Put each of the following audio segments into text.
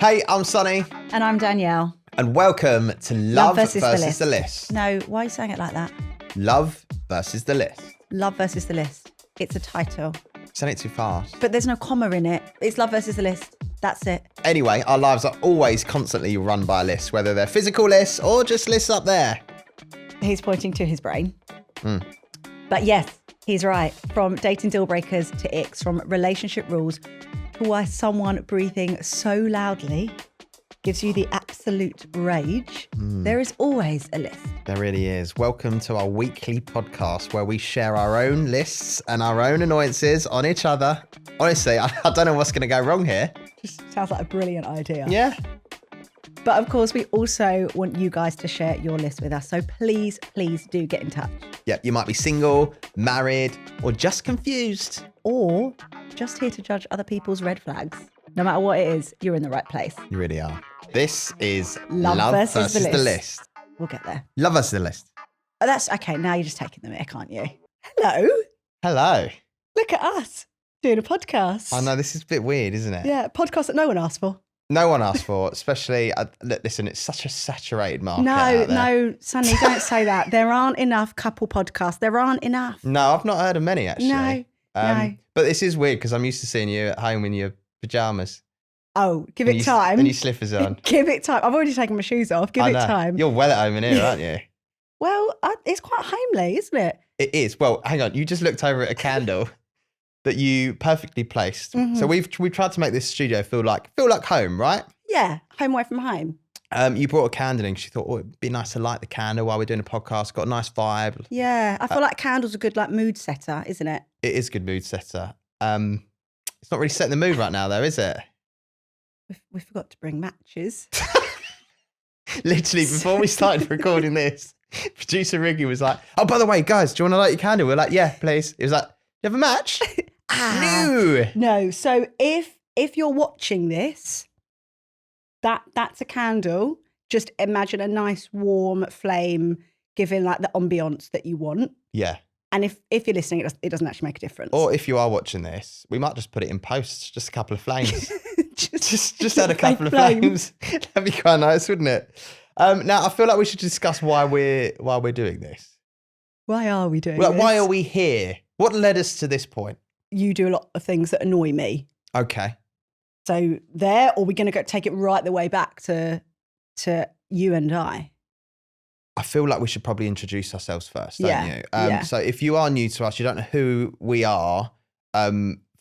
Hey, I'm Sonny. And I'm Danielle. And welcome to Love versus the List. No, why are you saying it like that? Love versus the List. Love versus the List. It's a title. Saying it too fast. But there's no comma in it. It's Love versus the List. That's it. Anyway, our lives are always constantly run by lists, whether they're physical lists or just lists up there. He's pointing to his brain. But yes, he's right. From dating deal breakers to icks, from relationship rules to why someone breathing so loudly gives you the absolute rage. There is always a list. There really is. Welcome to our weekly podcast where we share our own lists and our own annoyances on each other. Honestly, I don't know what's going to go wrong here. Just sounds like a brilliant idea. Yeah. But of course, we also want you guys to share your list with us. So please do get in touch. Yeah, you might be single, married, or just confused. Or just here to judge other people's red flags. No matter what it is, you're in the right place. You really are. This is Love versus the list. We'll get there. Love versus the List. Oh, that's okay. Now you're just taking the mic, aren't you? Hello. Hello. Look at us doing a podcast. I know, this is a bit weird, isn't it? Yeah, podcast that no one asked for. No one asked for, especially, listen, it's such a saturated market out there. No, Sonny, don't say that. There aren't enough couple podcasts. There aren't enough. No, I've not heard of many, actually. No. But this is weird because I'm used to seeing you at home in your pyjamas. Oh, give it time. And your slippers on. Give it time. I've already taken my shoes off. Give it time. You're well at home in here, aren't you? Well, it's quite homely, isn't it? It is. Well, hang on. You just looked over at a candle that you perfectly placed. Mm-hmm. So we've tried to make this studio feel like home, right? Yeah, home away from home. You brought a candle in. She thought, it'd be nice to light the candle while we're doing a podcast. Got a nice vibe. Yeah, I feel like candles are good, like mood setter, isn't it? It is a good mood setter. It's not really setting the mood right now, though, is it? We forgot to bring matches. Literally, before we started recording this, producer Riggy was like, "Oh, by the way, guys, do you want to light your candle?" We're like, "Yeah, please." He was like, "Do you have a match?" No. So if you're watching this, that's a candle. Just imagine a nice warm flame giving like the ambiance that you want. Yeah. And if you're listening, it doesn't actually make a difference. Or if you are watching this, we might just put it in post, just a couple of flames. just add a couple of flames. That'd be quite nice, wouldn't it? Now I feel like we should discuss why we're doing this. Why are we doing this? Why are we here? What led us to this point? You do a lot of things that annoy me. Okay. So or we're going to take it right the way back to you and I. I feel like we should probably introduce ourselves first, don't you? Yeah. So if you are new to us, you don't know who we are.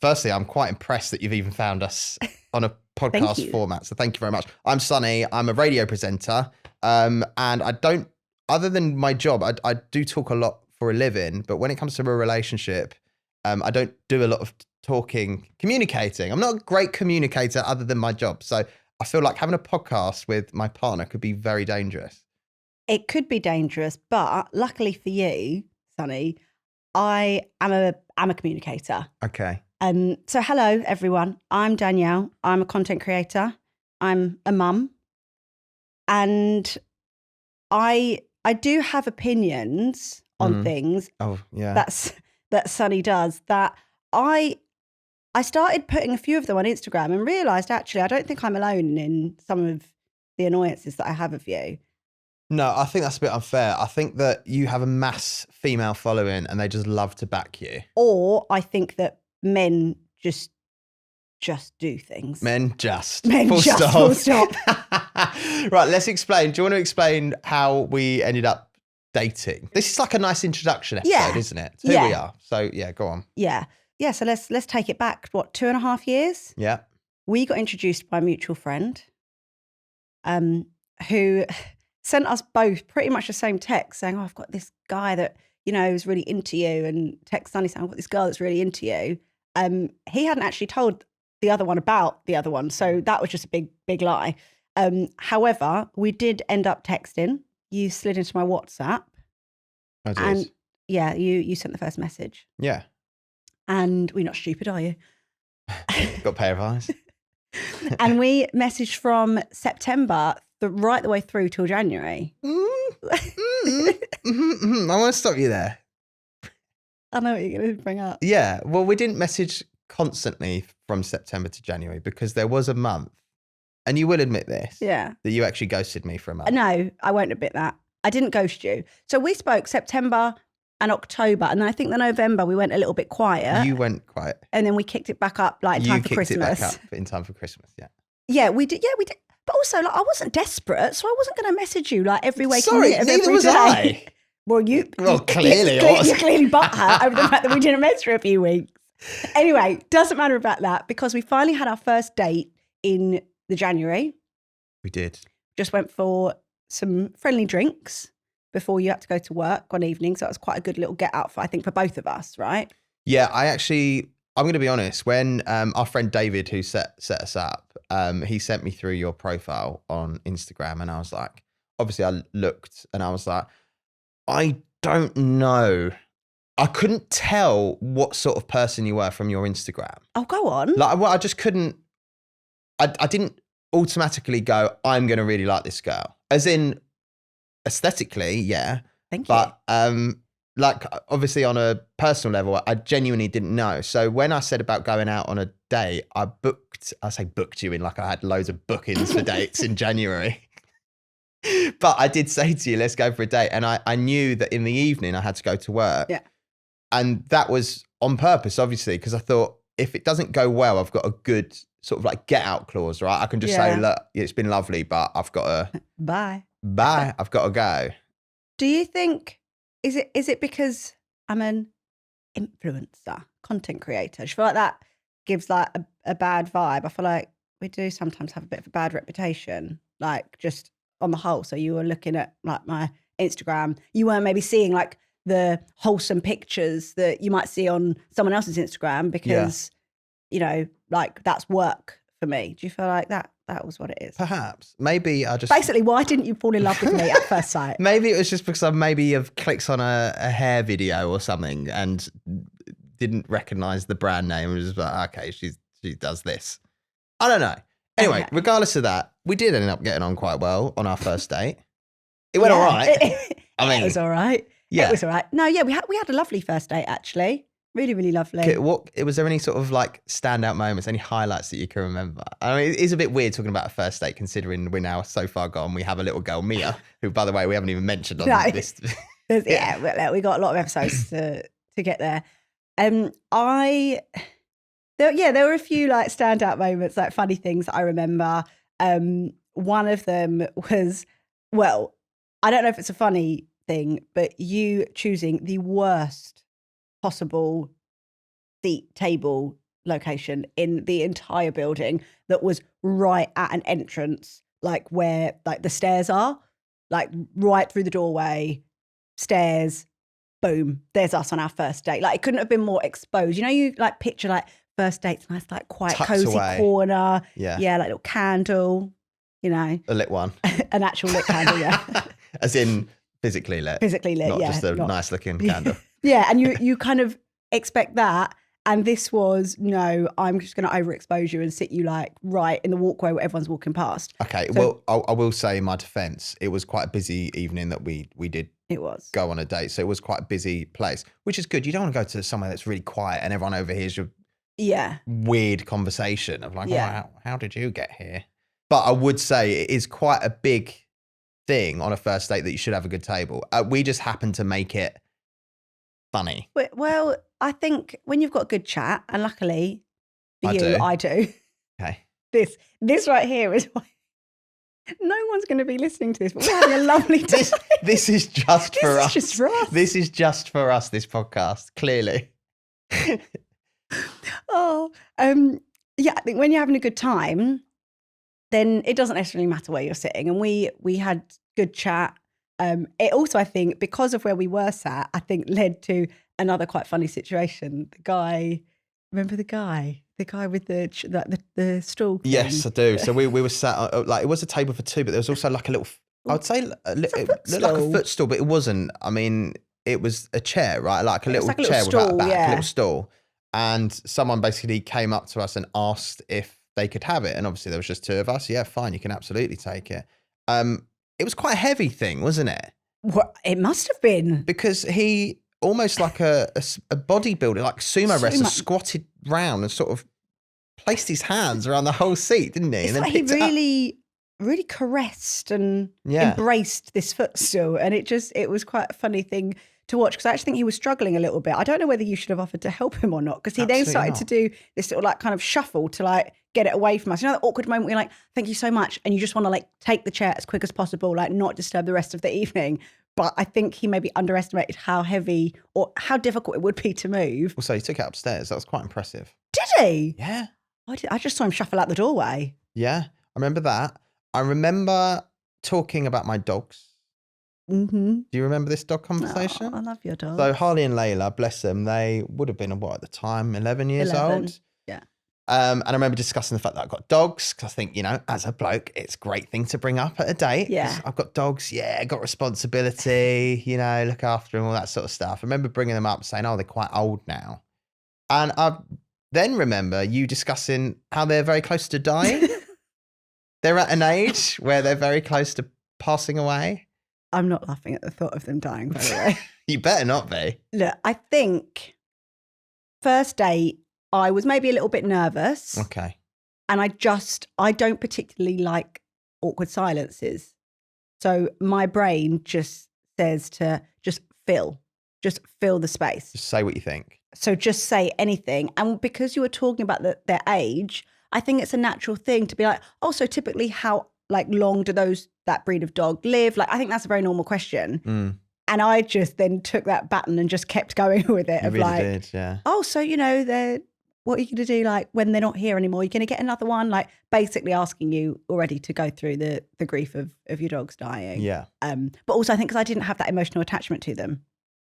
Firstly, I'm quite impressed that you've even found us on a podcast format. So thank you very much. I'm Sonny. I'm a radio presenter. And I don't, other than my job, I do talk a lot for a living. But when it comes to a relationship, I don't do a lot of communicating. I'm not a great communicator other than my job. So I feel like having a podcast with my partner could be very dangerous. It could be dangerous, but luckily for you, Sonny, I am a communicator. Okay. So hello, everyone. I'm Danielle. I'm a content creator. I'm a mum. And I do have opinions on things. Oh, yeah. That Sonny does. That I started putting a few of them on Instagram and realised, actually, I don't think I'm alone in some of the annoyances that I have of you. No, I think that's a bit unfair. I think that you have a mass female following and they just love to back you. Or I think that men just do things. Men just. Full stop. Right, let's explain. Do you want to explain how we ended up dating? This is like a nice introduction episode, isn't it? To who we are. So yeah, go on. Yeah. Yeah, so let's take it back, 2.5 years? Yeah. We got introduced by a mutual friend who sent us both pretty much the same text saying, I've got this guy that, is really into you, and text Sonny saying, I've got this girl that's really into you. He hadn't actually told the other one about the other one, so that was just a big lie. However, we did end up texting. You slid into my WhatsApp. I did. And yeah, you sent the first message. Yeah. And we're not stupid, are you? Got a pair of eyes. And we messaged from September right the way through till January. I want to stop you there. I know what you're going to bring up. Yeah. Well, we didn't message constantly from September to January because there was a month And you will admit this. Yeah. That you actually ghosted me for a month. No, I won't admit that. I didn't ghost you. So we spoke September and October. And then I think the November we went a little bit quiet. You went quiet. And then we kicked it back up like in time for Christmas. You kicked it back up in time for Christmas, yeah. Yeah, we did. Yeah, we did. But also, like, I wasn't desperate, so I wasn't going to message you like every week. Sorry, neither was I. Well, clearly you're clearly butthurt over the fact that we didn't message for a few weeks. Anyway, doesn't matter about that because we finally had our first date in the January. We did. Just went for some friendly drinks before you had to go to work one evening. So it was quite a good little get out I think, for both of us, right? Yeah, I'm going to be honest. When our friend David, who set us up, he sent me through your profile on Instagram, and I was like, obviously I looked and I was like, I don't know. I couldn't tell what sort of person you were from your Instagram. Oh, go on. Like, well, I just couldn't. I didn't automatically go, I'm going to really like this girl. As in, aesthetically, yeah. Thank you. But like, obviously on a personal level, I genuinely didn't know. So when I said about going out on a date, I say booked you in like I had loads of bookings for dates in January. But I did say to you, let's go for a date. And I knew that in the evening I had to go to work. Yeah. And that was on purpose, obviously, because I thought if it doesn't go well, I've got a good sort of like get out clause, right? I can just say, look, it's been lovely, but I've got to bye. I've got to go. Do you think, is it because I'm an influencer, content creator? Do you feel like that gives like a bad vibe? I feel like we do sometimes have a bit of a bad reputation, like just on the whole. So you were looking at like my Instagram, you weren't maybe seeing like the wholesome pictures that you might see on someone else's Instagram because, you know, like that's work for me. Do you feel like that was what it is? Perhaps. Maybe I just... Basically, why didn't you fall in love with me at first sight? Maybe it was just because I maybe have clicked on a hair video or something and didn't recognise the brand name and was just like, okay, she does this. I don't know. Anyway, regardless of that, we did end up getting on quite well on our first date. It went all right. I mean, it was all right. Yeah. It was all right. No, yeah, we had a lovely first date, actually. Really, really lovely. Was there any sort of like standout moments, any highlights that you can remember? I mean, it's a bit weird talking about a first date considering we're now so far gone. We have a little girl, Mia, who, by the way, we haven't even mentioned on this. Yeah, we got a lot of episodes to get there. There were a few like standout moments, like funny things that I remember. One of them was, well, I don't know if it's a funny thing, but you choosing the worst possible seat table location in the entire building that was right at an entrance, like where like the stairs are, like right through the doorway, stairs, boom, there's us on our first date. Like it couldn't have been more exposed. You know, you like picture like first dates, nice like quiet, cozy corner. Yeah, like little candle, you know. A lit one. An actual lit candle, yeah. As in physically lit. Physically lit, not just a nice looking candle. Yeah, and you kind of expect that. And this was, no, I'm just going to overexpose you and sit you like right in the walkway where everyone's walking past. Okay, so, well, I will say in my defense, it was quite a busy evening that we did go on a date. So it was quite a busy place, which is good. You don't want to go to somewhere that's really quiet and everyone overhears your weird conversation of like, oh, how did you get here? But I would say it is quite a big thing on a first date that you should have a good table. We just happened to make it funny. Well, I think when you've got a good chat, and luckily for I do. Okay. This right here is why no one's going to be listening to this, but we're having a lovely time. This is just for us. This is just for us. This is just for us, this podcast, clearly. Yeah, I think when you're having a good time, then it doesn't necessarily matter where you're sitting. And we had good chat. It also, I think, because of where we were sat, I think led to another quite funny situation. The guy, remember the guy with the stool thing? Yes, I do. So we were sat, like it was a table for two, but there was also like a little, I would say it looked like a footstool, but it wasn't. I mean, it was a chair, right? Like a little chair without a back, a little stool. And someone basically came up to us and asked if they could have it. And obviously there was just two of us. Yeah, fine, you can absolutely take it. It was quite a heavy thing, wasn't it? What? It must have been. Because he almost like a bodybuilder, like sumo wrestler, squatted round and sort of placed his hands around the whole seat, didn't he? It's And then like he really caressed and embraced this footstool. And it was quite a funny thing to watch, because I actually think he was struggling a little bit. I don't know whether you should have offered to help him or not, because he then started to do this little like kind of shuffle to like get it away from us. You know, that awkward moment where you're like, thank you so much. And you just want to like take the chair as quick as possible, like not disturb the rest of the evening. But I think he maybe underestimated how heavy or how difficult it would be to move. Also, he took it upstairs. That was quite impressive. Did he? Yeah. I just saw him shuffle out the doorway. Yeah, I remember that. I remember talking about my dogs. Mm-hmm. Do you remember this dog conversation? Oh, I love your dog. So Harley and Layla, bless them, they would have been, what, at the time, 11 years old? Yeah. And I remember discussing the fact that I've got dogs, because I think, you know, as a bloke, it's a great thing to bring up at a date. Yeah. I've got dogs, I got responsibility, you know, look after them, all that sort of stuff. I remember bringing them up saying, oh, they're quite old now. And I then remember you discussing how they're very close to dying. They're at an age where they're very close to passing away. I'm not laughing at the thought of them dying, by the way. You better not be. Look, I think first date, I was maybe a little bit nervous. Okay. And I don't particularly like awkward silences. So my brain just says to just fill the space. Just say what you think. So just say anything. And because you were talking about their age, I think it's a natural thing to be like, oh, so typically how like long do that breed of dog live? Like, I think that's a very normal question. Mm. And I just then took that baton and just kept going with it. You really did, yeah. Oh, so, you know, what are you going to do like when they're not here anymore? You're going to get another one? Like basically asking you already to go through the grief of your dogs dying. Yeah. But also I think because I didn't have that emotional attachment to them.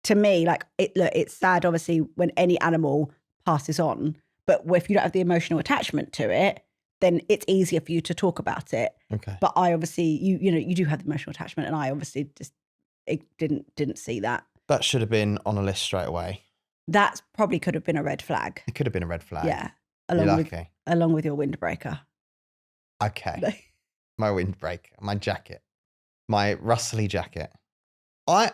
To me, like it's sad, obviously, when any animal passes on. But if you don't have the emotional attachment to it, then it's easier for you to talk about it. Okay. But I obviously, you know, you do have the emotional attachment, and I obviously just didn't see that. That should have been on a list straight away. That probably could have been a red flag. It could have been a red flag. Yeah. Along with your windbreaker. Okay. My windbreaker, my jacket, my rustly jacket. I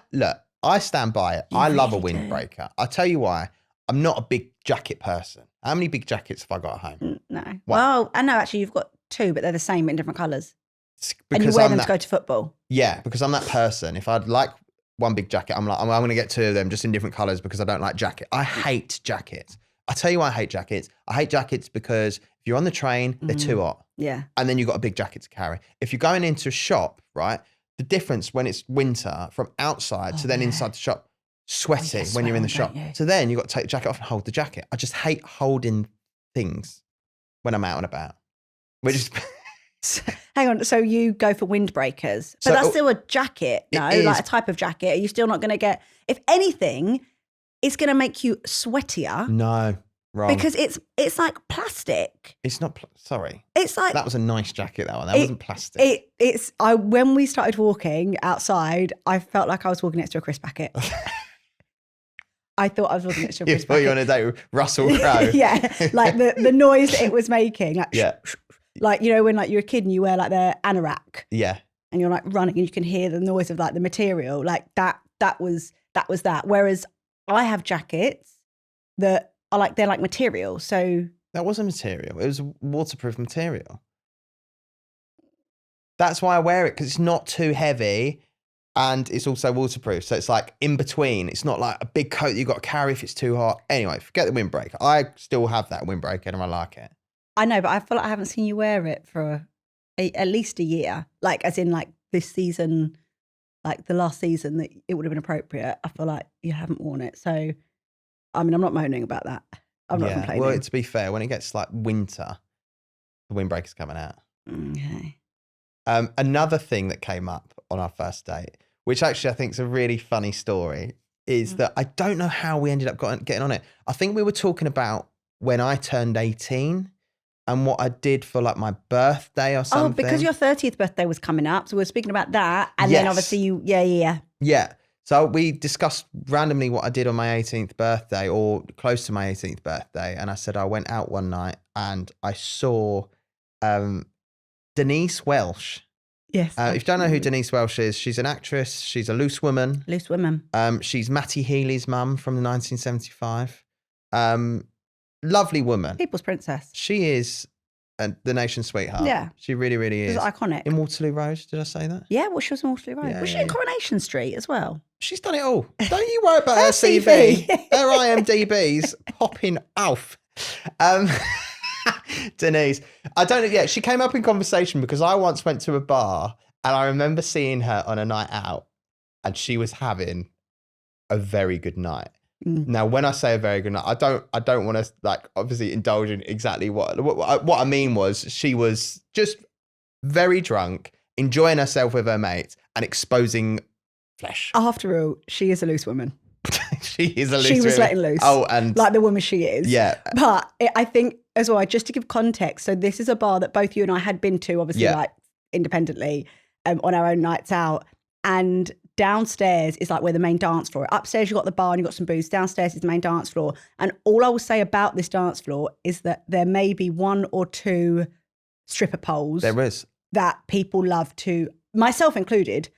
stand by it. I love a windbreaker. I'll tell you why. I'm not a big jacket person. How many big jackets have I got at home? No. Well, I know actually you've got two, but they're the same in different colours. And you wear them to go to football. Yeah, because I'm that person. If I'd like one big jacket, I'm going to get two of them just in different colours because I don't like jacket. I hate jackets. I tell you why I hate jackets. I hate jackets because if you're on the train, they're too hot. Yeah. And then you've got a big jacket to carry. If you're going into a shop, right, the difference when it's winter from outside to then inside the shop, sweaty when you're in the shop. So then you've got to take the jacket off and hold the jacket. I just hate holding things when I'm out and about. We're just... Hang on, so you go for windbreakers, but that's still a jacket, no? Like a type of jacket. Are you still not going to get... If anything, it's going to make you sweatier. No, wrong. Because it's like plastic. It's not... Sorry. It's like... That was a nice jacket, that one. That wasn't plastic. When we started walking outside, I felt like I was walking next to a crisp packet. I thought I was walking next to a crisp packet. You on a date with Russell Crowe. Yeah, like the noise that it was making. Like, yeah. Like, you know, when like you're a kid and you wear like the anorak. Yeah. And you're like running and you can hear the noise of like the material. Like that was that. Whereas I have jackets that are like, they're like material. So that wasn't material. It was a waterproof material. That's why I wear it, because it's not too heavy and it's also waterproof. So it's like in between. It's not like a big coat that you've got to carry if it's too hot. Anyway, forget the windbreaker. I still have that windbreaker and I like it. I know, but I feel like I haven't seen you wear it for at least a year. Like, as in like this season, like the last season that it would have been appropriate. I feel like you haven't worn it. So, I mean, I'm not moaning about that. I'm not complaining. Well, to be fair, when it gets like winter, the windbreaker's coming out. Okay. Another thing that came up on our first date, which actually I think is a really funny story, is that I don't know how we ended up getting on it. I think we were talking about when I turned 18 and what I did for like my birthday or something. Oh, because your 30th birthday was coming up. So we were speaking about that. And then obviously you, Yeah. So we discussed randomly what I did on my 18th birthday or close to my 18th birthday. And I said I went out one night and I saw Denise Welsh. Yes. If you don't know who Denise Welsh is, she's an actress. She's a loose woman. Loose woman. She's Matty Healy's mum from the 1975. lovely woman. People's princess. She is the nation's sweetheart. Yeah. She really, really is. She's iconic. In Waterloo Road, did I say that? Yeah, well, she was in Waterloo Road. Yeah, was she in Coronation Street as well? She's done it all. Don't you worry about her CV. Her IMDb's popping off. Denise, I don't know. Yeah, she came up in conversation because I once went to a bar and I remember seeing her on a night out and she was having a very good night. Now, when I say a very good night, I don't want to like obviously indulge in exactly what I mean was she was just very drunk, enjoying herself with her mates and exposing flesh. After all, she is a loose woman. She is a loose She was woman. letting loose. Oh, and like the woman she is. Yeah. But I think as well, just to give context, so this is a bar that both you and I had been to, obviously, like independently, on our own nights out. And downstairs is like where the main dance floor. Upstairs you've got the bar and you've got some booze. Downstairs is the main dance floor. And all I will say about this dance floor is that there may be one or two stripper poles. There is. That people love to, myself included,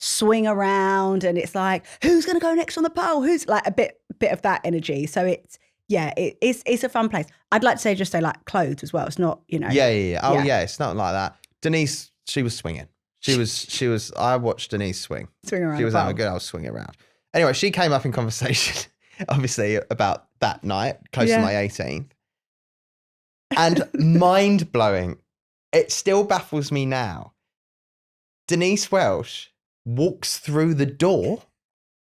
swing around, and it's like, who's going to go next on the pole? Who's like a bit of that energy. So it's a fun place. I'd like to say like clothes as well. It's not, you know. Yeah. Oh yeah, it's not like that. Denise, she was swinging. She was. I watched Denise swing. Swing around. She was having a good old swing around. Anyway, she came up in conversation, obviously about that night, close to my 18th, and mind blowing. It still baffles me now. Denise Welsh walks through the door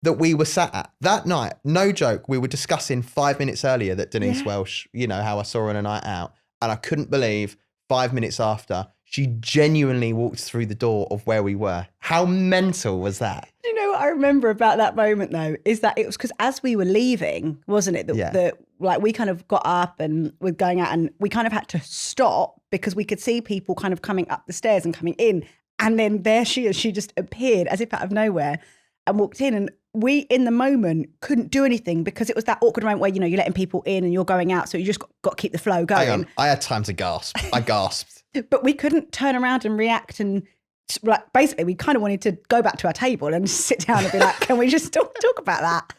that we were sat at that night. No joke. We were discussing 5 minutes earlier that Denise Welsh, you know, how I saw her on a night out. And I couldn't believe 5 minutes after, she genuinely walked through the door of where we were. How mental was that? You know what I remember about that moment though, is that it was because as we were leaving, wasn't it? That like we kind of got up and we're going out and we kind of had to stop because we could see people kind of coming up the stairs and coming in. And then there she is, she just appeared as if out of nowhere and walked in. And we, in the moment, couldn't do anything because it was that awkward moment where, you know, you're letting people in and you're going out. So you just got to keep the flow going. Hang on. I had time to gasp. I gasped. But we couldn't turn around and react. And like basically, we kind of wanted to go back to our table and sit down and be like, can we just talk about that?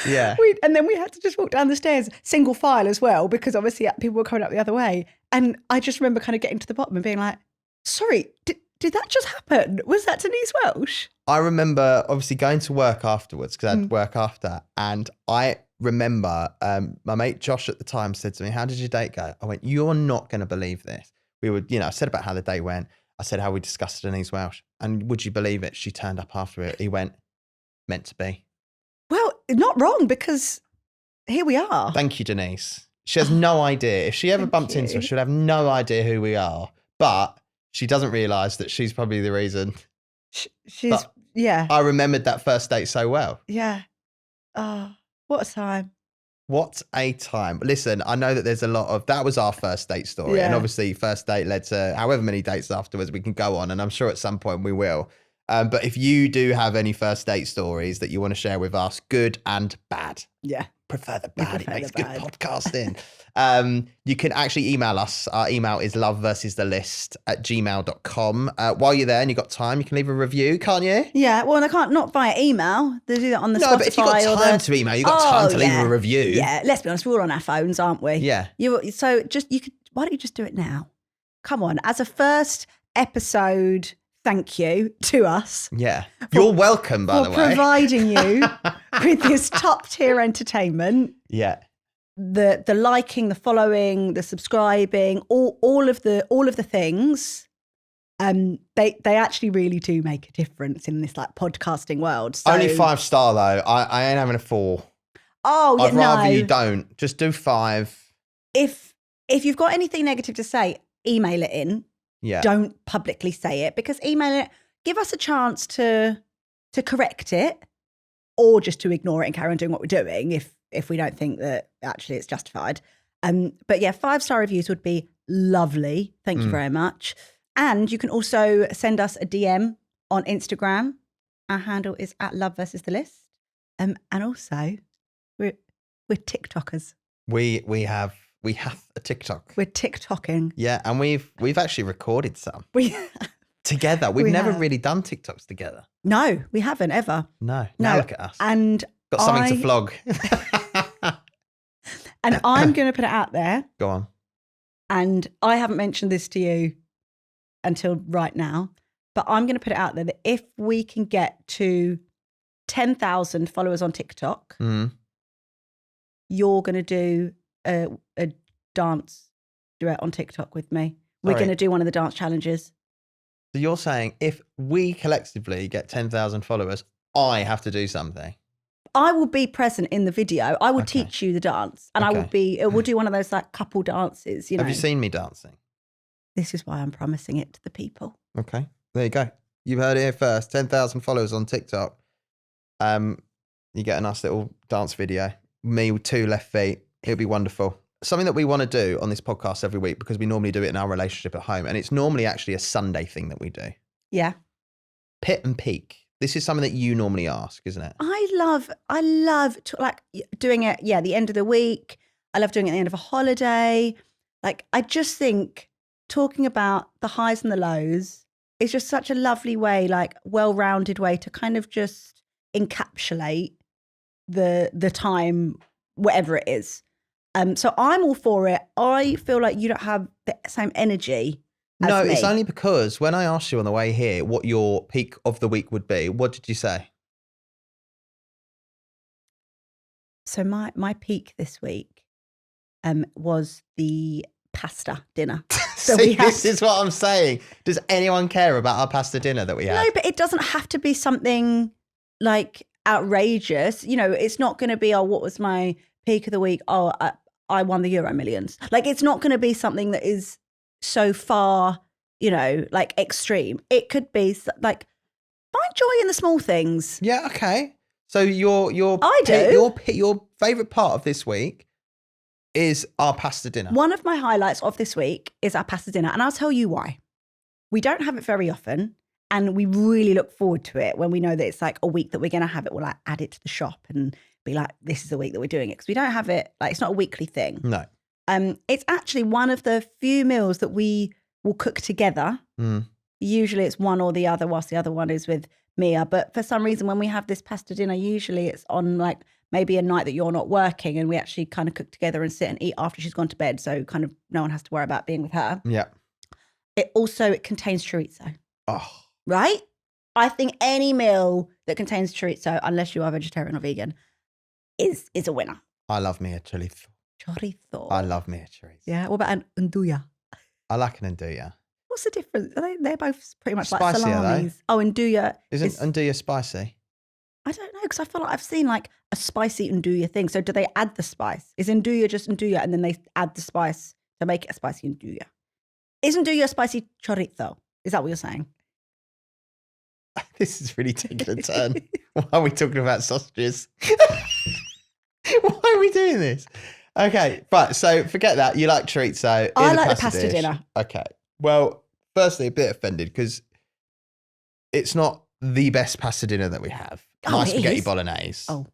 Yeah. And then we had to just walk down the stairs, single file as well, because obviously people were coming up the other way. And I just remember kind of getting to the bottom and being like, sorry, did that just happen? Was that Denise Welsh? I remember obviously going to work afterwards because I had work after. And I remember my mate Josh at the time said to me, how did your date go? I went, you're not going to believe this. We would, you know, I said about how the day went. I said how we discussed Denise Welsh. And would you believe it? She turned up after it. He went, meant to be. Well, not wrong because here we are. Thank you, Denise. She has no idea. If she ever bumped into us, she'd have no idea who we are. But she doesn't realise that she's probably the reason. She's, yeah. I remembered that first date so well. Yeah. Oh, what a time. What a time. Listen, I know that there's a lot of, that was our first date story. Yeah. And obviously first date led to however many dates afterwards we can go on. And I'm sure at some point we will. But if you do have any first date stories that you want to share with us, good and bad. Yeah. Prefer the bad. It makes good bad. podcasting. You can actually email us. Our email is loveversusTheList@gmail.com. While you're there and you've got time, you can leave a review, can't you? Yeah, well, they can't, not via email. They do that on the Spotify. No, but if you've got time to email, you've got time to leave a review. Yeah, let's be honest, we're all on our phones, aren't we? Yeah. So why don't you just do it now? Come on, as a first episode thank you to us. Yeah. You're welcome, by the way. For providing you with this top tier entertainment. Yeah. The liking, the following, the subscribing, all of the things, they actually really do make a difference in this like podcasting world. So, only 5-star though. I ain't having a 4. Oh, yeah, I'd rather you don't. Just do 5. If you've got anything negative to say, email it in. Yeah. Don't publicly say it because email it. Give us a chance to correct it, or just to ignore it and carry on doing what we're doing if we don't think that actually it's justified. But yeah, 5-star reviews would be lovely. Thank you very much. And you can also send us a DM on Instagram. Our handle is @loveversusTheList. And also we're TikTokers. We have a TikTok. We're TikToking. Yeah, and we've actually recorded some. Together. We've We never have. really done TikToks together. No, we haven't ever. No. Now look at us. And got something to flog. And I'm going to put it out there. Go on. And I haven't mentioned this to you until right now, but I'm going to put it out there that if we can get to 10,000 followers on TikTok, you're going to do a dance duet on TikTok with me. We're going to do one of the dance challenges. So you're saying if we collectively get 10,000 followers, I have to do something? I will be present in the video. I will teach you the dance, and we'll do one of those like couple dances. Have you seen me dancing? This is why I'm promising it to the people. Okay, there you go. You've heard it here first. 10,000 followers on TikTok. You get a nice little dance video. Me with 2 left feet. It'll be wonderful. Something that we want to do on this podcast every week, because we normally do it in our relationship at home, and it's normally actually a Sunday thing that we do. Yeah. Pit and peak. This is something that you normally ask, isn't it? I love like doing it. Yeah, the end of the week. I love doing it at the end of a holiday. Like, I just think talking about the highs and the lows is just such a lovely way, like well-rounded way to kind of just encapsulate the time, whatever it is. So I'm all for it. I feel like you don't have the same energy. No, it's only because when I asked you on the way here what your peak of the week would be, what did you say? So my peak this week was the pasta dinner. So this is what I'm saying. Does anyone care about our pasta dinner that we had? No, but it doesn't have to be something like outrageous. It's not going to be, what was my peak of the week? I won the Euro Millions. Like, it's not going to be something that is so far, like extreme. It could be like, find joy in the small things. Yeah, okay. So your favourite part of this week is our pasta dinner. One of my highlights of this week is our pasta dinner, and I'll tell you why. We don't have it very often, and we really look forward to it when we know that it's like a week that we're going to have it. We'll like add it to the shop and be like, this is the week that we're doing it, because we don't have it, like, it's not a weekly thing. No. It's actually one of the few meals that we will cook together. Usually it's one or the other, whilst the other one is with Mia. But for some reason, when we have this pasta dinner, usually it's on like maybe a night that you're not working, and we actually kind of cook together and sit and eat after she's gone to bed. So kind of no one has to worry about being with her. Yeah. It contains chorizo. Oh. Right? I think any meal that contains chorizo, unless you are vegetarian or vegan, is a winner. I love me a chorizo. Chorizo. I love me a chorizo. Yeah. What about an nduja? I like an nduja. What's the difference? They're both pretty much spicy, like salamis. Oh, nduja. Isn't nduja spicy? I don't know, because I feel like I've seen like a spicy nduja thing. So do they add the spice? Is nduja just nduja and then they add the spice to make it a spicy nduja? Is nduja a spicy chorizo? Is that what you're saying? This is really taking a turn. Why are we talking about sausages? Why are we doing this? Okay, right. So forget that. You like chorizo. I like the pasta dinner. Okay. Well, firstly, a bit offended because it's not the best pasta dinner that we have. My spaghetti bolognese. Oh.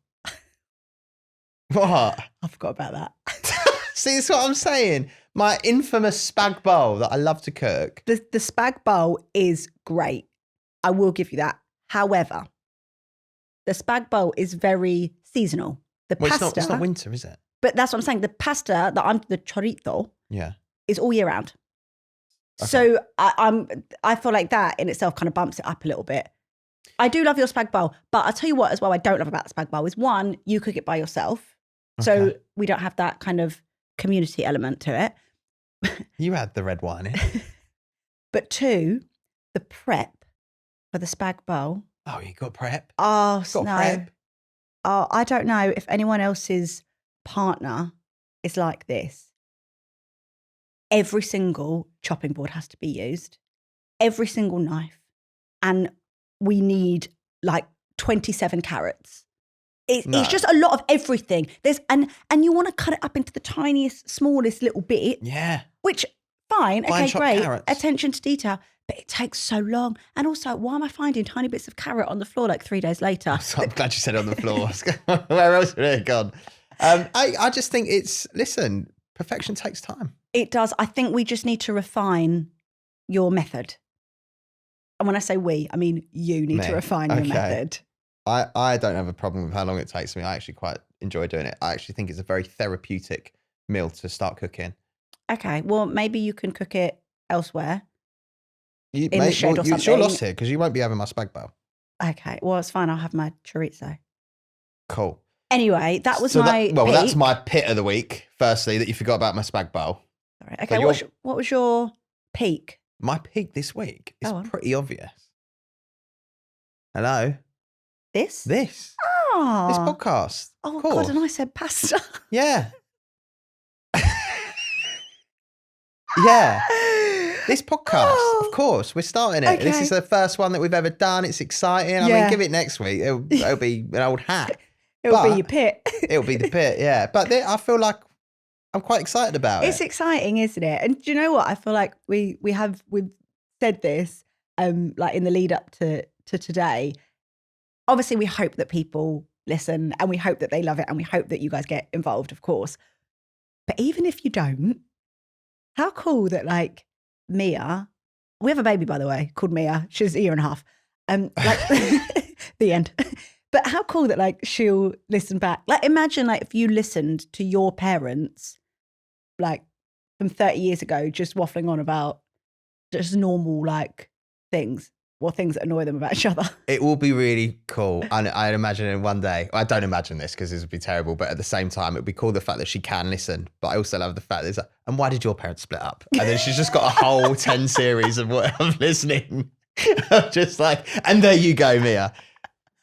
What? I forgot about that. See, that's what I'm saying. My infamous spag bowl that I love to cook. The spag bowl is great. I will give you that. However, the spag bowl is very seasonal. The pasta. It's not winter, is it? But that's what I'm saying. The pasta the chorizo, is all year round. Okay. So I feel like that in itself kind of bumps it up a little bit. I do love your spag bowl, but I'll tell you what as well I don't love about the spag bowl is, one, you cook it by yourself. Okay. So we don't have that kind of community element to it. You had the red wine in. But two, the prep for the spag bowl. Oh, you got prep? Oh, got no. Prep? Oh, I don't know if anyone else's partner is like this. Every single chopping board has to be used. Every single knife. And we need like 27 carrots. It's just a lot of everything. And you want to cut it up into the tiniest, smallest little bit. Yeah. Which, fine, Fine, okay, great. Carrots. Attention to detail. But it takes so long. And also, why am I finding tiny bits of carrot on the floor like 3 days later? So I'm glad you said it on the floor. Where else would it have gone? I just think perfection takes time. It does. I think we just need to refine your method. And when I say we, I mean you need to refine your method. I don't have a problem with how long it takes me. I actually quite enjoy doing it. I actually think it's a very therapeutic meal to start cooking. Okay, well, maybe you can cook it elsewhere. The shed or It's your something. loss here because you won't be having my spag bowl. Okay, well, it's fine. I'll have my chorizo. Cool. Anyway, that was my well, peak. that's my pit of the week, firstly, that you forgot about my spag bowl. Sorry. Okay, what was your peak? My peak this week is pretty obvious. Hello? This? This podcast. Oh, God, and I said pasta. Yeah. Yeah. This podcast, of course, we're starting it. Okay. This is the first one that we've ever done. It's exciting. I mean, give it next week. It'll be an old hat. It'll be your pit. It'll be the pit, yeah. But I feel like I'm quite excited about it. It's exciting, isn't it? And do you know what? I feel like we've said this like in the lead up to today. Obviously, we hope that people listen and we hope that they love it and we hope that you guys get involved, of course. But even if you don't, how cool that like Mia, we have a baby, by the way, called Mia. She's a year and a half. Like the end. But how cool that like she'll listen back. Like imagine like if you listened to your parents like from 30 years ago, just waffling on about just normal like things or things that annoy them about each other. It will be really cool. And I'd imagine in one day, I don't imagine this because this would be terrible, but at the same time, it would be cool the fact that she can listen. But I also love the fact that it's like, and why did your parents split up? And then she's just got a whole 10 series of listening. Just like, and there you go, Mia.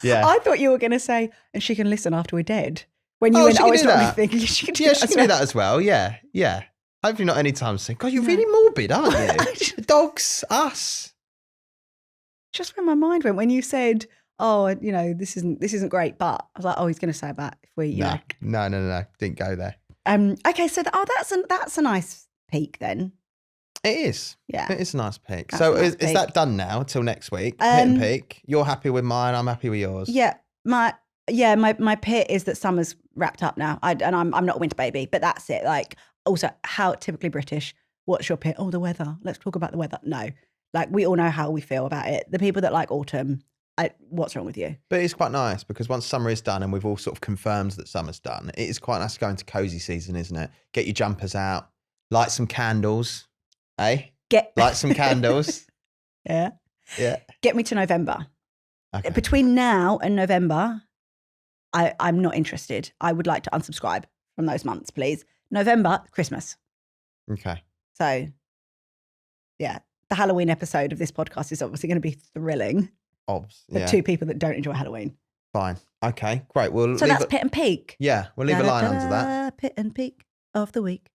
Yeah. I thought you were going to say, and she can listen after we're dead. When you went, it's not anything. She can do that as well. Yeah. Yeah. Hopefully not anytime soon. God, you're really morbid, aren't you? The dogs, us. Just where my mind went when you said, "Oh, you know, this isn't great," but I was like, "Oh, he's going to say that if we." No, didn't go there. Okay, so that's a nice peak then. It is. Yeah, it is a nice peak. So is that done now till next week? Pit and peak. You're happy with mine. I'm happy with yours. Yeah, my pit is that summer's wrapped up now. I'm not a winter baby, but that's it. Like also, how typically British. What's your pit? Oh, the weather. Let's talk about the weather. No. Like, we all know how we feel about it. The people that like autumn, what's wrong with you? But it's quite nice because once summer is done and we've all sort of confirmed that summer's done, it is quite nice to go into cozy season, isn't it? Get your jumpers out, light some candles, eh? Light some candles. Yeah. Yeah. Get me to November. Okay. Between now and November, I'm not interested. I would like to unsubscribe from those months, please. November, Christmas. Okay. So, yeah. The Halloween episode of this podcast is obviously going to be thrilling. For two people that don't enjoy Halloween. Fine. Okay, great. So that's pit and peak. Yeah, we'll leave a line under that. Pit and peak of the week.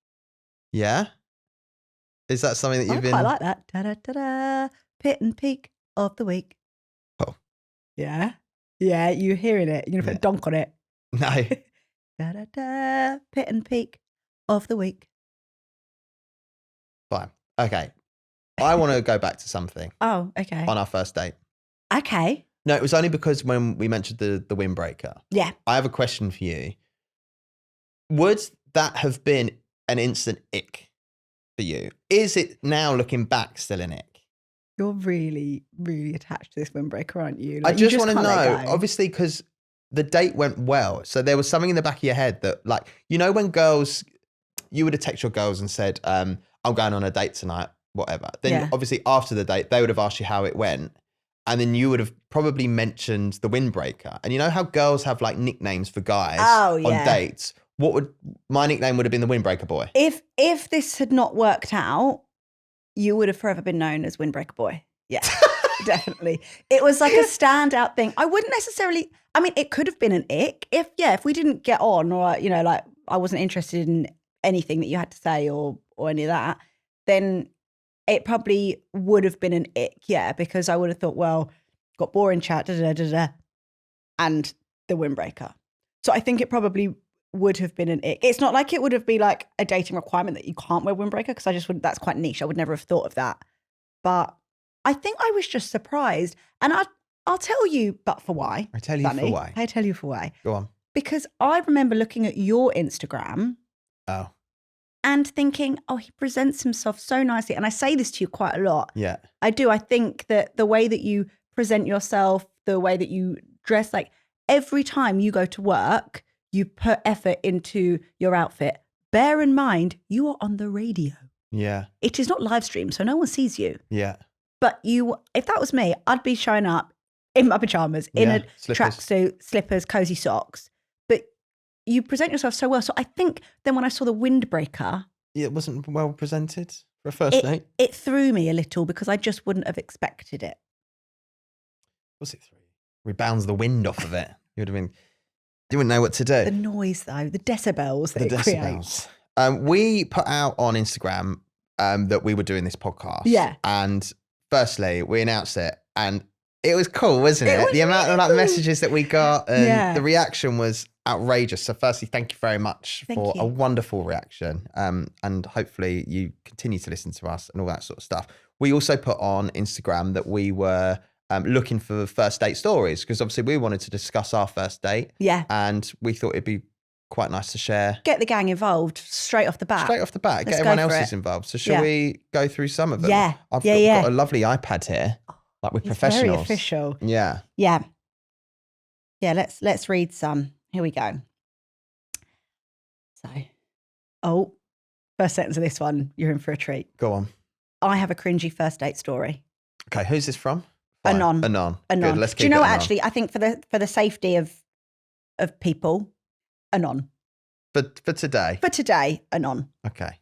Yeah? Is that something that you've been... I like that. Da-da-da-da. Pit and peak of the week. Oh. Yeah? Yeah, you're hearing it. You're going to put a donk on it. No. Da-da-da. Pit and peak of the week. Fine. Okay. I want to go back to something. Oh, okay. On our first date. Okay. No, it was only because when we mentioned the windbreaker. Yeah. I have a question for you. Would that have been an instant ick for you? Is it now looking back still an ick? You're really, really attached to this windbreaker, aren't you? Like, I just want to know, obviously, because the date went well. So there was something in the back of your head that, like, you know, when girls, you would have texted your girls and said, I'm going on a date tonight. Whatever. Then obviously after the date, they would have asked you how it went. And then you would have probably mentioned the windbreaker. And you know how girls have like nicknames for guys on dates? My nickname would have been the windbreaker boy. If this had not worked out, you would have forever been known as windbreaker boy. Yeah, definitely. It was like a standout thing. I wouldn't necessarily, I mean, it could have been an ick if we didn't get on or, you know, like I wasn't interested in anything that you had to say or any of that, then it probably would have been an ick, because I would have thought, well, got boring chat, and the windbreaker. So I think it probably would have been an ick. It's not like it would have been like a dating requirement that you can't wear windbreaker because I just wouldn't, that's quite niche. I would never have thought of that. But I think I was just surprised. And I'll tell you, but for why. I tell you Sonny. for why. I tell you for why. Go on. Because I remember looking at your Instagram. Oh. And thinking, oh, he presents himself so nicely. And I say this to you quite a lot. Yeah. I do. I think that the way that you present yourself, the way that you dress, like every time you go to work, you put effort into your outfit, bear in mind, you are on the radio. Yeah. It is not live stream, so no one sees you. Yeah. But if that was me, I'd be showing up in my pajamas, in a tracksuit, slippers, cozy socks. But you present yourself so well. So I think then when I saw the windbreaker, it wasn't well presented for a first date. It threw me a little because I just wouldn't have expected it. What's it through? Rebounds the wind off of it. You would have been. You wouldn't know what to do. The noise, though, the decibels that it creates. We put out on Instagram that we were doing this podcast. Yeah. And firstly, we announced it, and it was cool, wasn't it? The amount of messages that we got, and the reaction was outrageous. So firstly, thank you very much for a wonderful reaction. And hopefully you continue to listen to us and all that sort of stuff. We also put on Instagram that we were looking for first date stories, because obviously we wanted to discuss our first date. Yeah. And we thought it'd be quite nice to share. Get the gang involved straight off the bat. Get everyone else involved. So shall we go through some of them? Yeah. I've got a lovely iPad here. Like we're professionals. Very official. Yeah. Yeah. Yeah, let's read some. Here we go. So, first sentence of this one, you're in for a treat. Go on. I have a cringy first date story. Okay, who's this from? Anon. Good, let's keep Do you know what, Anon. actually, I think for the safety of people, Anon. For today? For today, Anon. Okay.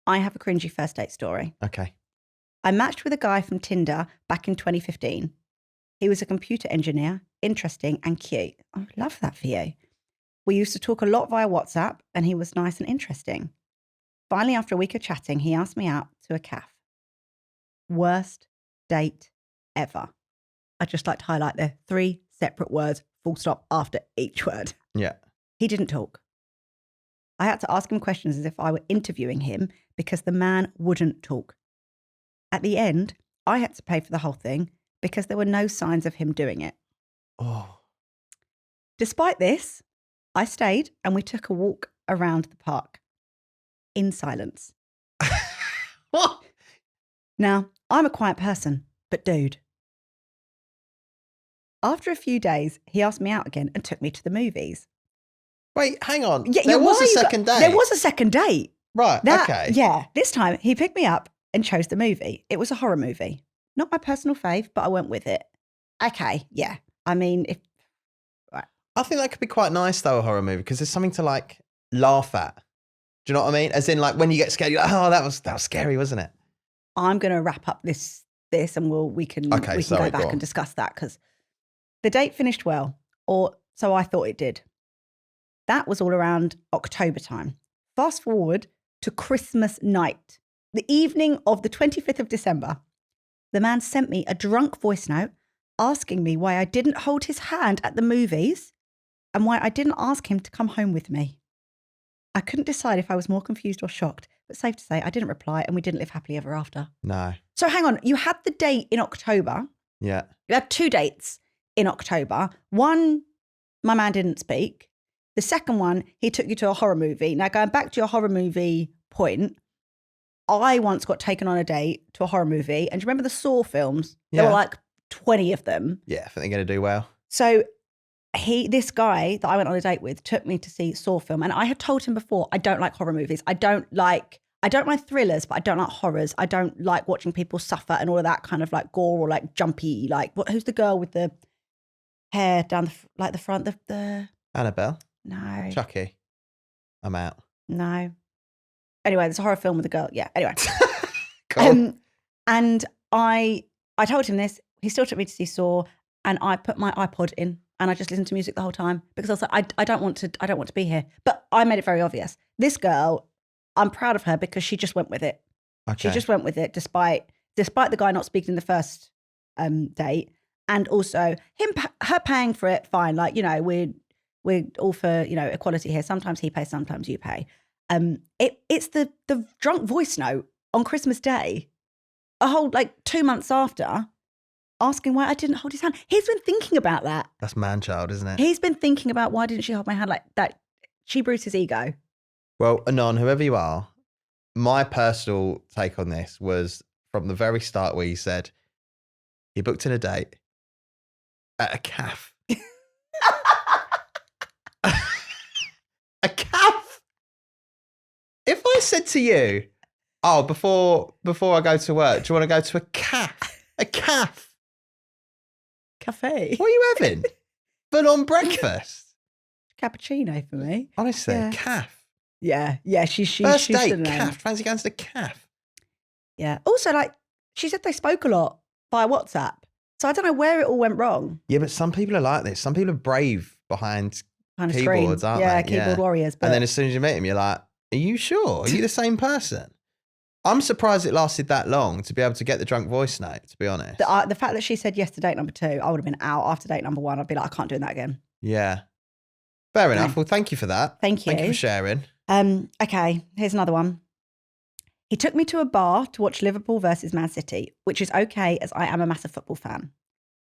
I have a cringy first date story. Okay. I matched with a guy from Tinder back in 2015. He was a computer engineer, interesting and cute. I love that for you. We used to talk a lot via WhatsApp, and he was nice and interesting. Finally, after a week of chatting, he asked me out to a cafe. Worst date ever. I'd just like to highlight the 3 separate words, full stop after each word. Yeah. He didn't talk. I had to ask him questions as if I were interviewing him because the man wouldn't talk. At the end, I had to pay for the whole thing because there were no signs of him doing it. Oh. Despite this, I stayed and we took a walk around the park in silence. What? Now, I'm a quiet person, but dude. After a few days, he asked me out again and took me to the movies. Wait, hang on. Yeah, there was a second date. There was a second date. Right, okay. Yeah, this time he picked me up and chose the movie. It was a horror movie. Not my personal fave, but I went with it. Okay, yeah. I mean, right. I think that could be quite nice, though, a horror movie, because there's something to, like, laugh at. Do you know what I mean? As in, like, when you get scared, you're like, oh, that was scary, wasn't it? I'm going to wrap up this and we can go back and discuss that, because the date finished well, or so I thought it did. That was all around October time. Fast forward to Christmas night, the evening of the 25th of December. The man sent me a drunk voice note asking me why I didn't hold his hand at the movies and why I didn't ask him to come home with me. I couldn't decide if I was more confused or shocked, but safe to say I didn't reply and we didn't live happily ever after. No. So hang on, you had the date in October. Yeah. You had 2 dates in October. One, my man didn't speak. The second one, he took you to a horror movie. Now, going back to your horror movie point, I once got taken on a date to a horror movie. And do you remember the Saw films? There were like 20 of them. Yeah, I think they're going to do well. So this guy that I went on a date with took me to see Saw film. And I had told him before, I don't like horror movies. I don't mind thrillers, but I don't like horrors. I don't like watching people suffer and all of that kind of like gore or like jumpy, like who's the girl with the hair down the front? The Annabelle? No. Chucky? I'm out. No. Anyway, there's a horror film with a girl. Yeah, anyway. Cool. And I told him this. He still took me to see Saw, and I put my iPod in and I just listened to music the whole time because I was like, I don't want to be here. But I made it very obvious. This girl, I'm proud of her because she just went with it. Okay. She just went with it despite the guy not speaking the first date, and also her paying for it. Fine, like, you know, we're all for, you know, equality here. Sometimes he pays, sometimes you pay. It's the drunk voice note on Christmas Day, a whole like 2 months after, asking why I didn't hold his hand. He's been thinking about that. That's man-child, isn't it? He's been thinking about why didn't she hold my hand like that. She bruised his ego. Well, Anon, whoever you are, my personal take on this was from the very start where you said he booked in a date at a cafe. A calf? said to you, oh, before I go to work, do you want to go to a calf? A calf? Cafe. What are you having? Full on breakfast? Cappuccino for me. Honestly, calf. Yeah. She First date, calf. Fancy going to the calf? Yeah. Also, like, she said they spoke a lot via WhatsApp. So I don't know where it all went wrong. Yeah, but some people are like this. Some people are brave behind keyboards, aren't they? Yeah, keyboard warriors. But... And then as soon as you meet them, you're like, are you sure? Are you the same person? I'm surprised it lasted that long to be able to get the drunk voice note, to be honest. The fact that she said yes to date number 2, I would have been out after date number 1. I'd be like, I can't do that again. Yeah. Fair enough. Well, thank you for that. Thank you. Thank you for sharing. Okay, here's another one. He took me to a bar to watch Liverpool versus Man City, which is okay as I am a massive football fan.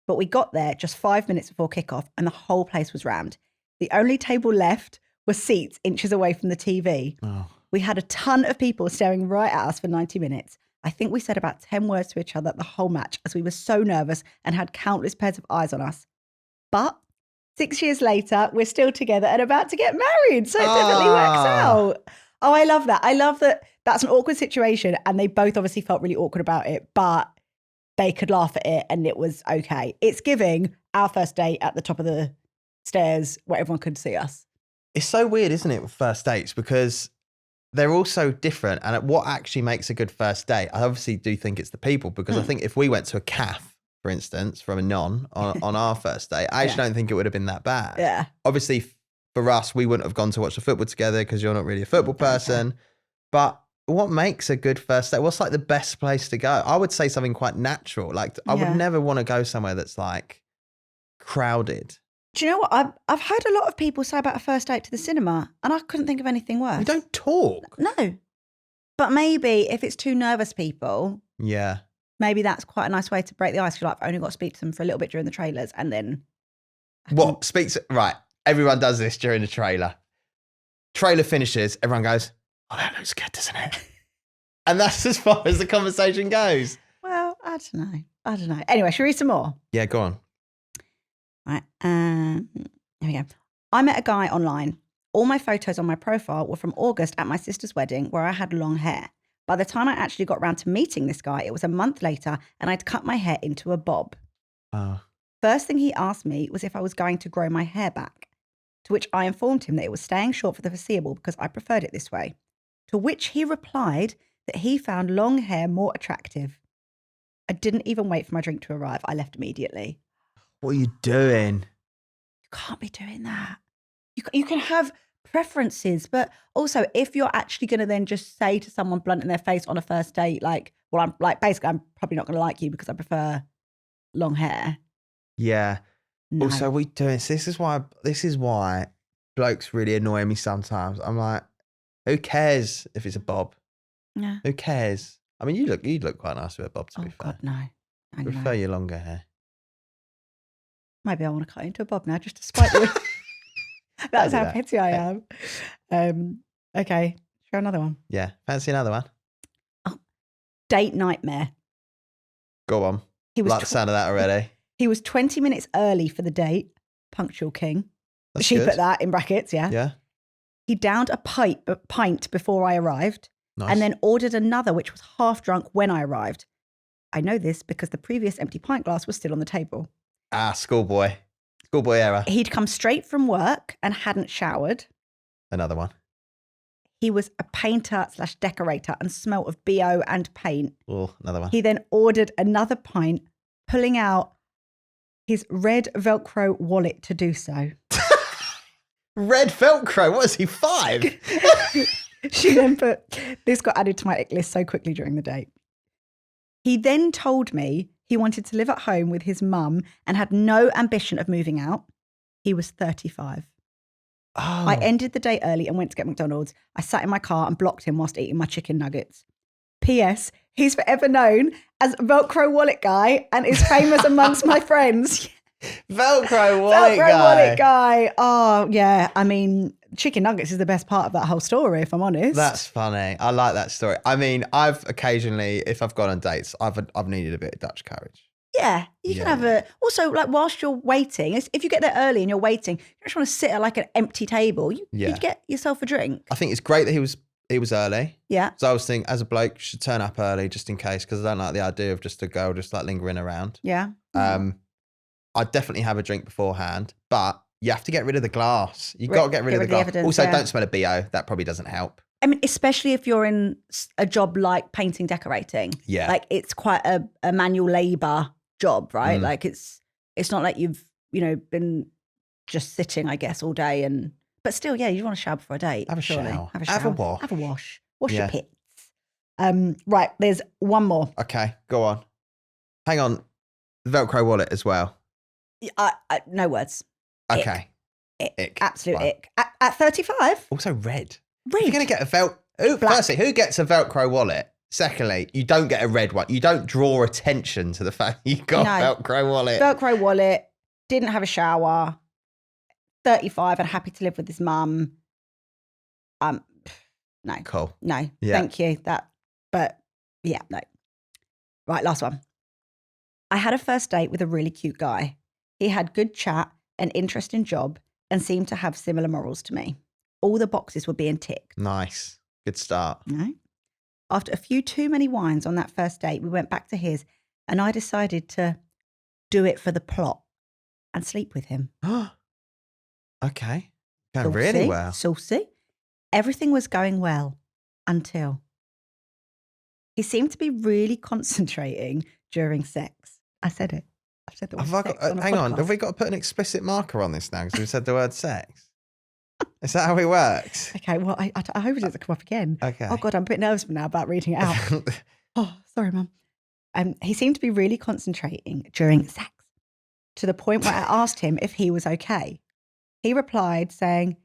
But we got there just 5 minutes before kickoff and the whole place was rammed. The only table left was seats inches away from the TV. Oh. We had a ton of people staring right at us for 90 minutes. I think we said about 10 words to each other the whole match as we were so nervous and had countless pairs of eyes on us. But 6 years later, we're still together and about to get married. So it definitely works out. Oh, I love that. I love that that's an awkward situation and they both obviously felt really awkward about it, but they could laugh at it and it was okay. It's giving our first date at the top of the stairs where everyone could see us. It's so weird, isn't it, with first dates? Because they're all so different. And what actually makes a good first date? I obviously do think it's the people, because I think if we went to a calf, for instance, from a non on our first date, I actually don't think it would have been that bad. Yeah. Obviously, for us, we wouldn't have gone to watch the football together because you're not really a football person. But what makes a good first date? What's like the best place to go? I would say something quite natural. Like I would never want to go somewhere that's like crowded. Do you know what? I've heard a lot of people say about a first date to the cinema, and I couldn't think of anything worse. You don't talk. No. But maybe if it's two nervous people, maybe that's quite a nice way to break the ice. You're like, I've only got to speak to them for a little bit during the trailers, and then right. Everyone does this during the trailer. Trailer finishes, everyone goes, oh, that looks good, doesn't it? And that's as far as the conversation goes. Well, I don't know. Anyway, should we read some more? Yeah, go on. Right. Here we go. I met a guy online. All my photos on my profile were from August at my sister's wedding where I had long hair. By the time I actually got around to meeting this guy, it was a month later and I'd cut my hair into a bob. Oh. First thing he asked me was if I was going to grow my hair back, to which I informed him that it was staying short for the foreseeable because I preferred it this way. To which he replied that he found long hair more attractive. I didn't even wait for my drink to arrive. I left immediately. What are you doing? You can't be doing that. You can have preferences, but also if you're actually going to then just say to someone blunt in their face on a first date, like, well, I'm like, basically, I'm probably not going to like you because I prefer long hair. Yeah. No. Also, we doing this. This is why blokes really annoy me sometimes. I'm like, who cares if it's a bob? Yeah. Who cares? I mean, you'd look quite nice with a bob, to be fair. God, no. I prefer your longer hair. Maybe I want to cut into a bob now just to spite you. That's how petty I am. Okay. Show another one. Yeah. Fancy another one? Oh, date nightmare. Go on. Like the sound of that already. He was 20 minutes early for the date. Punctual king. That's she good. put that in brackets, yeah. Yeah. He downed a pint before I arrived. Nice. And then ordered another, which was half drunk when I arrived. I know this because the previous empty pint glass was still on the table. Ah, schoolboy era. He'd come straight from work and hadn't showered. Another one. He was a painter/decorator and smelt of BO and paint. Oh, another one. He then ordered another pint, pulling out his red Velcro wallet to do so. Red Velcro? What is he, 5? She then put, this got added to my ick list so quickly during the date. He then told me he wanted to live at home with his mum and had no ambition of moving out. He was 35. Oh. I ended the date early and went to get McDonald's. I sat in my car and blocked him whilst eating my chicken nuggets. P.S. He's forever known as Velcro Wallet Guy and is famous amongst my friends. Velcro Wallet Guy. Oh, yeah. I mean, chicken nuggets is the best part of that whole story, if I'm honest. That's funny. I like that story. I mean, I've occasionally, if I've gone on dates, I've needed a bit of Dutch courage. Yeah, you can have a. Also, like whilst you're waiting, if you get there early and you're waiting, you just want to sit at like an empty table. You get yourself a drink. I think it's great that he was he was early. Yeah. So I was thinking, as a bloke, you should turn up early just in case, because I don't like the idea of just a girl just like lingering around. Yeah. I'd definitely have a drink beforehand, but you have to get rid of the glass. You've got to get rid of the glass. Evidence, also, don't smell a BO. That probably doesn't help. I mean, especially if you're in a job like painting, decorating. Yeah. Like it's quite a manual labor job, right? Like it's not like you've, been just sitting, I guess, all day. But still, yeah, you want to shower before a date. Have a surely. shower. Have a shower. Have a wash. Have a wash. Wash your pits. Right, there's one more. Okay, go on. Hang on. The Velcro wallet as well. No words. Okay. Ick. Absolute ick. At 35. Also red. Red. You're going to get firstly, who gets a Velcro wallet? Secondly, you don't get a red one. You don't draw attention to the fact you got a Velcro wallet. Velcro wallet, didn't have a shower, 35 and happy to live with his mum. No. Cool. No. Yeah. Thank you. But yeah, no. Right, last one. I had a first date with a really cute guy. He had good chat, an interesting job, and seemed to have similar morals to me. All the boxes were being ticked. Nice. Good start. No. After a few too many wines on that first date, we went back to his, and I decided to do it for the plot and sleep with him. Okay. Going really well. Saucy. Everything was going well until he seemed to be really concentrating during sex. I said it. I've said the word sex on a hang on. podcast. Have we got to put an explicit marker on this now because we said the word sex? Is that how it works? Okay, well, I hope it doesn't come up again. Okay. Oh, God, I'm a bit nervous now about reading it out. Oh, sorry, Mum. He seemed to be really concentrating during sex to the point where I asked him if he was okay. He replied saying,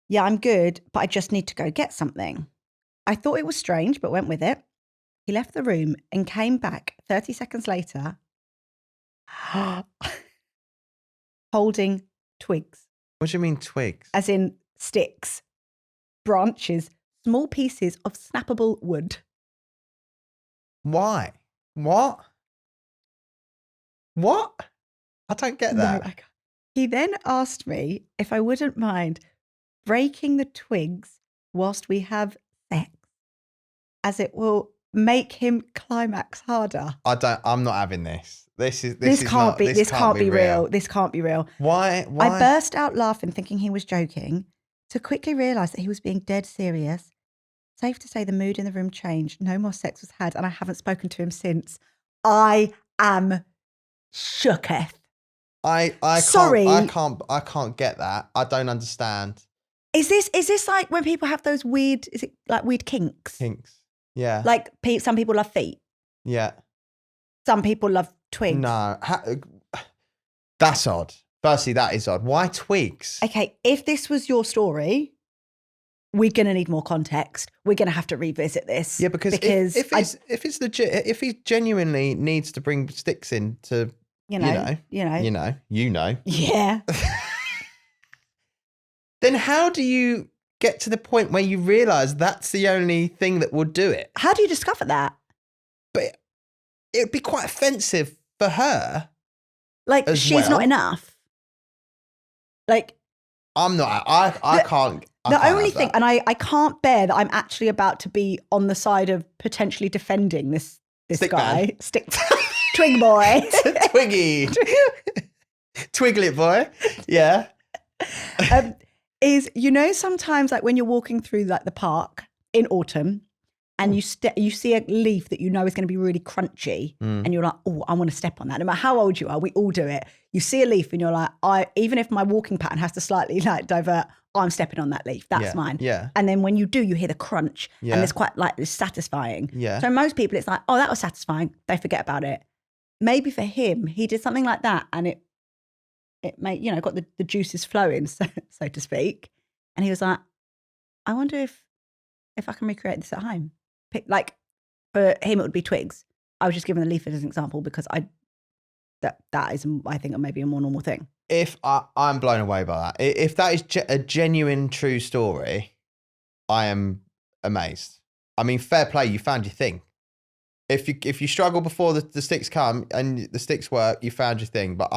yeah, I'm good, but I just need to go get something. I thought it was strange, but went with it. He left the room and came back 30 seconds later holding twigs. What do you mean twigs? As in sticks, branches, small pieces of snappable wood. Why? What? I don't get that. No, he then asked me if I wouldn't mind breaking the twigs whilst we have sex, as it will make him climax harder. I'm not having this. This can't be real. This can't be real. Why? I burst out laughing, thinking he was joking, to quickly realise that he was being dead serious. Safe to say the mood in the room changed. No more sex was had, and I haven't spoken to him since. I am shooketh. Sorry. I can't get that. I don't understand. Is this like when people have those weird, is it like weird kinks? Kinks. Yeah. Like some people love feet. Yeah. Some people love twigs. No. That's odd. Firstly, that is odd. Why twigs? Okay, if this was your story, we're going to need more context. We're going to have to revisit this. Yeah, because if he genuinely needs to bring sticks in to, you know. Yeah. Then how do you get to the point where you realise that's the only thing that will do it? How do you discover that? But it would be quite offensive for her. Like, she's not enough. Like, I'm not. I can't. The only thing, and I can't bear that I'm actually about to be on the side of potentially defending this Stick guy. man. Twig boy. Twiggy. Twiglet boy. Yeah. Is, sometimes like when you're walking through like the park in autumn and you see a leaf that is going to be really crunchy and you're like, oh, I want to step on that. No matter how old you are, we all do it. You see a leaf and you're like, even if my walking pattern has to slightly like divert, I'm stepping on that leaf. That's mine. Yeah. And then when you do, you hear the crunch and it's quite like, it's satisfying. Yeah. So most people, it's like, oh, that was satisfying. They forget about it. Maybe for him, he did something like that and it made, got the juices flowing, so to speak. And he was like, I wonder if I can recreate this at home. Like for him, it would be twigs. I was just giving the leaf as an example because that is, I think, maybe a more normal thing. If I'm blown away by that. If that is a genuine, true story, I am amazed. I mean, fair play, you found your thing. If you struggle before the sticks come and the sticks work, you found your thing. But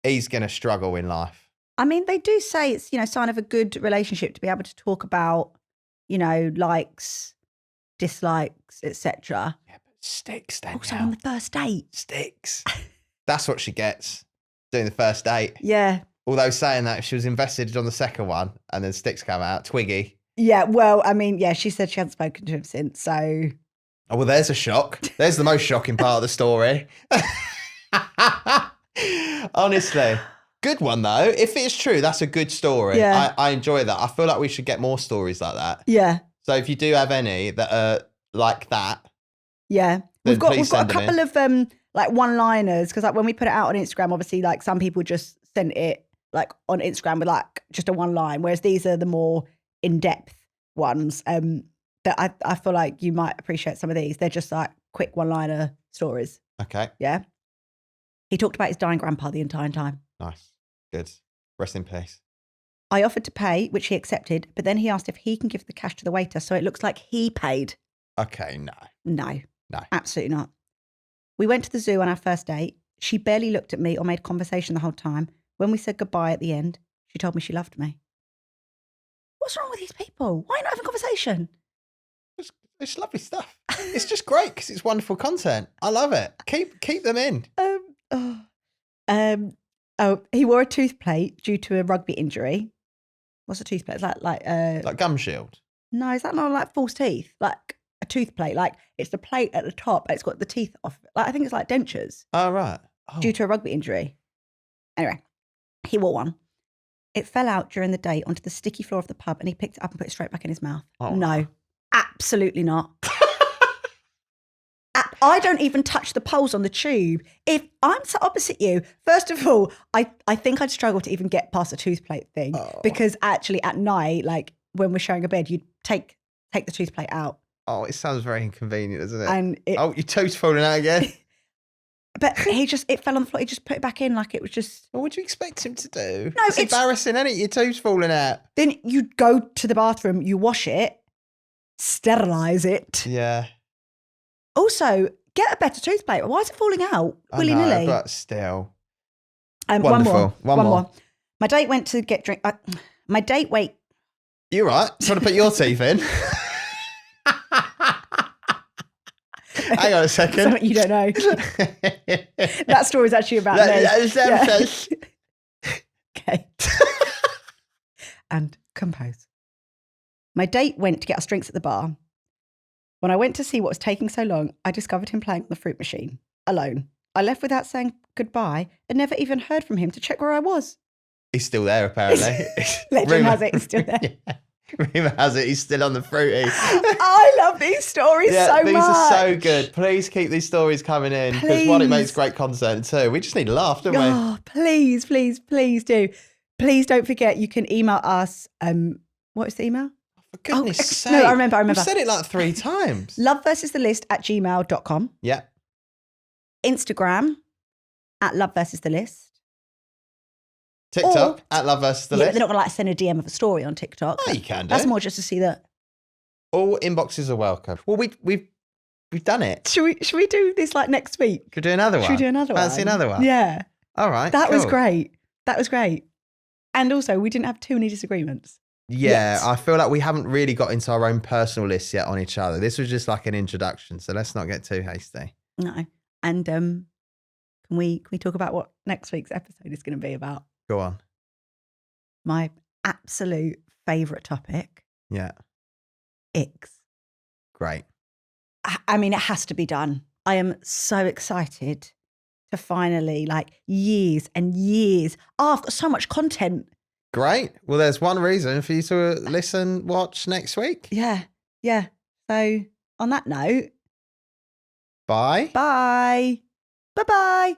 he's going to struggle in life. I mean, they do say it's, sign of a good relationship to be able to talk about, likes, dislikes, etc. Yeah, but sticks then. Also on the first date. Sticks. That's what she gets doing the first date. Yeah. Although saying that, if she was invested on the second one and then sticks come out, Twiggy. Yeah, well, I mean, yeah, she said she hadn't spoken to him since, so. Oh, well, there's a shock. There's the most shocking part of the story. Honestly. Good one, though. If it's true, that's a good story. Yeah. I enjoy that. I feel like we should get more stories like that. Yeah. So if you do have any that are like that. Yeah. We've got a couple of like one-liners, because like when we put it out on Instagram, obviously like some people just sent it like on Instagram with like just a one line, whereas these are the more in-depth ones that I feel like you might appreciate some of these. They're just like quick one-liner stories. Okay. Yeah. He talked about his dying grandpa the entire time. Nice. Good. Rest in peace. I offered to pay, which he accepted, but then he asked if he can give the cash to the waiter so it looks like he paid. Okay, no. No. No. Absolutely not. We went to the zoo on our first date. She barely looked at me or made conversation the whole time. When we said goodbye at the end, she told me she loved me. What's wrong with these people? Why not have a conversation? It's lovely stuff. It's just great because it's wonderful content. I love it. Keep them in. He wore a tooth plate due to a rugby injury. What's a tooth plate? It's like gum shield. No, is that not like false teeth? Like a tooth plate? Like it's the plate at the top. It's got the teeth off. Like I think it's like dentures. Oh right. Oh. Due to a rugby injury. Anyway, he wore one. It fell out during the date onto the sticky floor of the pub, and he picked it up and put it straight back in his mouth. Oh. No, absolutely not. I don't even touch the poles on the tube. If I'm sat opposite you, first of all, I think I'd struggle to even get past the tooth plate thing because actually at night, like when we're sharing a bed, you'd take the tooth plate out. Oh, it sounds very inconvenient, doesn't it? And your toe's falling out again. But it fell on the floor. He just put it back in like it was just. What would you expect him to do? No, it's embarrassing, isn't it? Your toe's falling out. Then you go to the bathroom, you wash it, sterilize it. Yeah. Also, get a better tooth plate. Why is it falling out willy-nilly? But still. One more. My date went to get drink. You're right. Trying to put your teeth in. Hang on a second. Something you don't know. That story's actually about me. Okay. And compose. My date went to get us drinks at the bar. When I went to see what was taking so long, I discovered him playing on the fruit machine, alone. I left without saying goodbye and never even heard from him to check where I was. He's still there, apparently. Legend has it, he's still there. Yeah. Rumour has it, he's still on the fruity. I love these stories so much. These are so good. Please keep these stories coming in. Because one, it makes great content. Two, we just need a laugh, don't we? Oh, please, please, please do. Please don't forget, you can email us. What is the email? For goodness sake. No, I remember. You've said it like 3 times. loveversusTheList@gmail.com. Yeah. Instagram @loveversusTheList. TikTok @loveversusTheList. Yeah, they're not going to like send a DM of a story on TikTok. Oh, you can do. That's more just to see that. All inboxes are welcome. Well, we've done it. Should we do this like next week? Could do another one. Should we do another one? Fancy another one? Yeah. All right. That cool. was great. That was great. And also, we didn't have too many disagreements. Yeah, yet. I feel like we haven't really got into our own personal lists yet on each other. This was just like an introduction, so let's not get too hasty. No. And can we talk about what next week's episode is going to be about? Go on. My absolute favourite topic. Yeah. Icks. Great. I mean, it has to be done. I am so excited to finally, like, years and years. Oh, I've got so much content. Great. Well, there's one reason for you to listen, watch next week. Yeah. Yeah. So on that note. Bye. Bye. Bye-bye.